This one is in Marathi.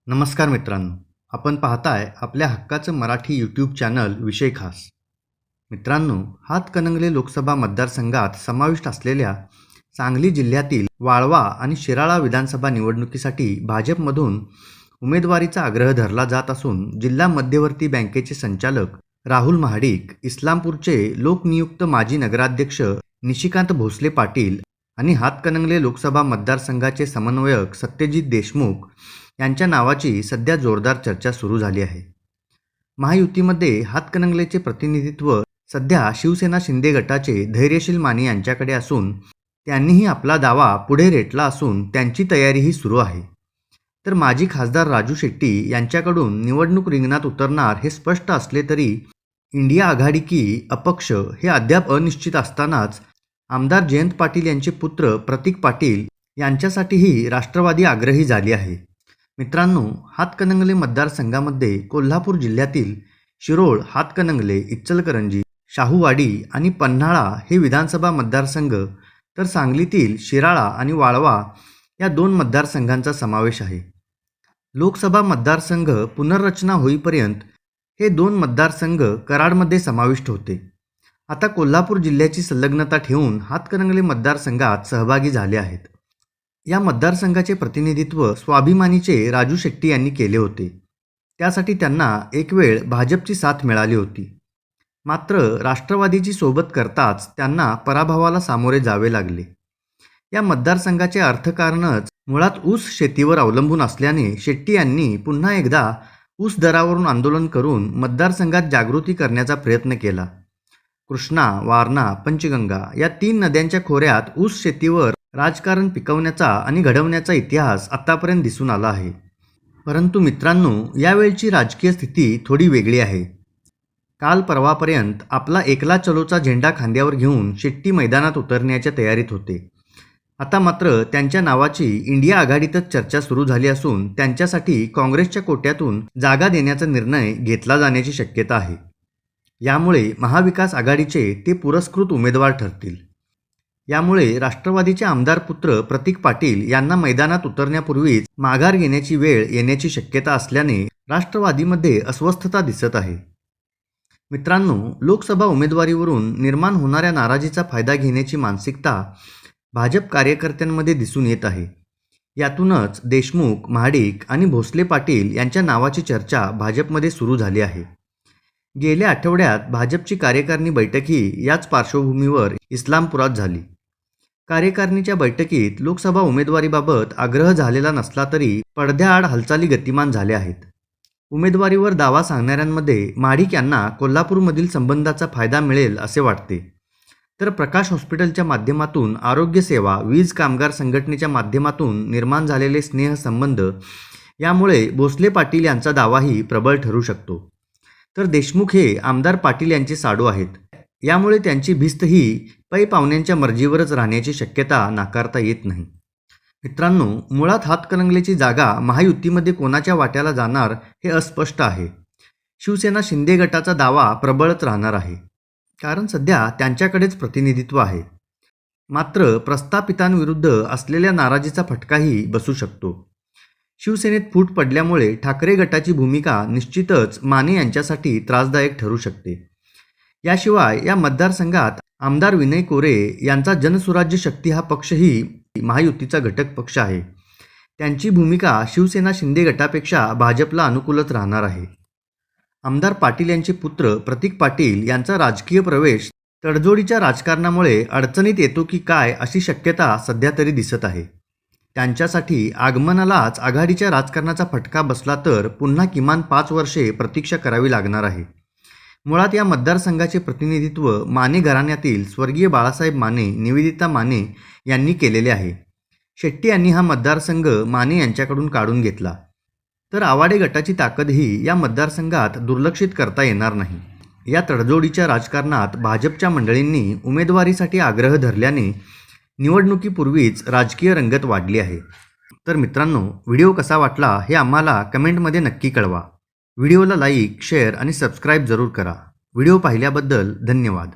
नमस्कार मित्रांनो, आपण पाहताय आपल्या हक्काचं मराठी यूट्यूब चॅनल विषय खास. मित्रांनो, हातकणंगले लोकसभा मतदारसंघात समाविष्ट असलेल्या सांगली जिल्ह्यातील वाळवा आणि शिराळा विधानसभा निवडणुकीसाठी भाजपमधून उमेदवारीचा आग्रह धरला जात असून जिल्हा मध्यवर्ती बँकेचे संचालक राहुल महाडिक, इस्लामपूरचे लोकनियुक्त माजी नगराध्यक्ष निशिकांत भोसले पाटील आणि हातकणंगले लोकसभा मतदारसंघाचे समन्वयक सत्यजित देशमुख यांच्या नावाची सध्या जोरदार चर्चा सुरू झाली आहे. महायुतीमध्ये हातकणंगलेचे प्रतिनिधित्व सध्या शिवसेना शिंदे गटाचे धैर्यशील माने यांच्याकडे असून त्यांनीही आपला दावा पुढे रेटला असून त्यांची तयारीही सुरू आहे. तर माजी खासदार राजू शेट्टी यांच्याकडून निवडणूक रिंगणात उतरणार हे स्पष्ट असले तरी इंडिया आघाडी की अपक्ष हे अद्याप अनिश्चित असतानाच आमदार जयंत पाटील यांचे पुत्र प्रतीक पाटील यांच्यासाठीही राष्ट्रवादी आग्रही झाली आहे. मित्रांनो, हातकणंगले मतदारसंघामध्ये कोल्हापूर जिल्ह्यातील शिरोळ, हातकणंगले, इचलकरंजी, शाहूवाडी आणि पन्हाळा हे विधानसभा मतदारसंघ, तर सांगलीतील शिराळा आणि वाळवा या दोन मतदारसंघांचा समावेश आहे. लोकसभा मतदारसंघ पुनर्रचना होईपर्यंत हे दोन मतदारसंघ कराडमध्ये समाविष्ट होते. आता कोल्हापूर जिल्ह्याची संलग्नता ठेवून हातकणंगले मतदारसंघात सहभागी झाले आहेत. या मतदारसंघाचे प्रतिनिधित्व स्वाभिमानीचे राजू शेट्टी यांनी केले होते. त्यासाठी त्यांना एक वेळ भाजपची साथ मिळाली होती. मात्र राष्ट्रवादीची सोबत करताच त्यांना पराभवाला सामोरे जावे लागले. या मतदारसंघाचे अर्थकारणच मुळात ऊस शेतीवर अवलंबून असल्याने शेट्टी यांनी पुन्हा एकदा ऊस दरावरून आंदोलन करून मतदारसंघात जागृती करण्याचा प्रयत्न केला. कृष्णा, वारणा, पंचगंगा या तीन नद्यांच्या खोऱ्यात ऊस शेतीवर राजकारण पिकवण्याचा आणि घडवण्याचा इतिहास आतापर्यंत दिसून आला आहे. परंतु मित्रांनो, यावेळची राजकीय स्थिती थोडी वेगळी आहे. काल परवापर्यंत आपला एकला चलोचा झेंडा खांद्यावर घेऊन शेट्टी मैदानात उतरण्याच्या तयारीत होते. आता मात्र त्यांच्या नावाची इंडिया आघाडीतच चर्चा सुरू झाली असून त्यांच्यासाठी काँग्रेसच्या कोट्यातून जागा देण्याचा निर्णय घेतला जाण्याची शक्यता आहे. यामुळे महाविकास आघाडीचे ते पुरस्कृत उमेदवार ठरतील. यामुळे राष्ट्रवादीचे आमदार पुत्र प्रतीक पाटील यांना मैदानात उतरण्यापूर्वीच माघार घेण्याची वेळ येण्याची शक्यता असल्याने राष्ट्रवादीमध्ये अस्वस्थता दिसत आहे. मित्रांनो, लोकसभा उमेदवारीवरून निर्माण होणाऱ्या नाराजीचा फायदा घेण्याची मानसिकता भाजप कार्यकर्त्यांमध्ये दिसून येत आहे. यातूनच देशमुख, महाडिक आणि भोसले पाटील यांच्या नावाची चर्चा भाजपमध्ये सुरू झाली आहे. गेल्या आठवड्यात भाजपची कार्यकारिणी बैठकही याच पार्श्वभूमीवर इस्लामपुरात झाली. कार्यकारिणीच्या बैठकीत लोकसभा उमेदवारीबाबत आग्रह झालेला नसला तरी पडद्याआड हालचाली गतिमान झाल्या आहेत. उमेदवारीवर दावा सांगणाऱ्यांमध्ये महाडिक यांना कोल्हापूरमधील संबंधाचा फायदा मिळेल असे वाटते. तर प्रकाश हॉस्पिटलच्या माध्यमातून आरोग्य सेवा, वीज कामगार संघटनेच्या माध्यमातून निर्माण झालेले स्नेहसंबंध यामुळे भोसले पाटील यांचा दावाही प्रबळ ठरू शकतो. तर देशमुख हे आमदार पाटील यांचे साडू आहेत. यामुळे त्यांची भिस्त ही पै पाहुण्यांच्या मर्जीवरच राहण्याची शक्यता नाकारता येत नाही. मित्रांनो, मुळात हातकणंगलेची जागा महायुतीमध्ये कोणाच्या वाट्याला जाणार हे अस्पष्ट आहे. शिवसेना शिंदे गटाचा दावा प्रबळच राहणार आहे, कारण सध्या त्यांच्याकडेच प्रतिनिधित्व आहे. मात्र प्रस्थापितांविरुद्ध असलेल्या नाराजीचा फटकाही बसू शकतो. शिवसेनेत फूट पडल्यामुळे ठाकरे गटाची भूमिका निश्चितच माने यांच्यासाठी त्रासदायक ठरू शकते. याशिवाय या मतदारसंघात आमदार विनय कोरे यांचा जनसुराज्य शक्ती हा पक्षही महायुतीचा घटक पक्ष आहे. त्यांची भूमिका शिवसेना शिंदे गटापेक्षा भाजपला अनुकूलच राहणार आहे. आमदार पाटील यांचे पुत्र प्रतीक पाटील यांचा राजकीय प्रवेश तडजोडीच्या राजकारणामुळे अडचणीत येतो की काय अशी शक्यता सध्या तरी दिसत आहे. त्यांच्यासाठी आगमनालाच आघाडीच्या राजकारणाचा फटका बसला तर पुन्हा किमान 5 वर्षे प्रतीक्षा करावी लागणार आहे. मुळात या मतदारसंघाचे प्रतिनिधित्व माने घराण्यातील स्वर्गीय बाळासाहेब माने, निवेदिता माने यांनी केलेले आहे. शेट्टी यांनी हा मतदारसंघ माने यांच्याकडून काढून घेतला. तर आवाडे गटाची ताकदही या मतदारसंघात दुर्लक्षित करता येणार नाही. या तडजोडीच्या राजकारणात भाजपच्या मंडळींनी उमेदवारीसाठी आग्रह धरल्याने निवडणुकीपूर्वीच राजकीय रंगत वाढली आहे. तर मित्रांनो, व्हिडिओ कसा वाटला हे आम्हाला कमेंटमध्ये नक्की कळवा. व्हिडिओला लाईक, शेअर आणि सबस्क्राईब जरूर करा. व्हिडिओ पाहिल्याबद्दल धन्यवाद.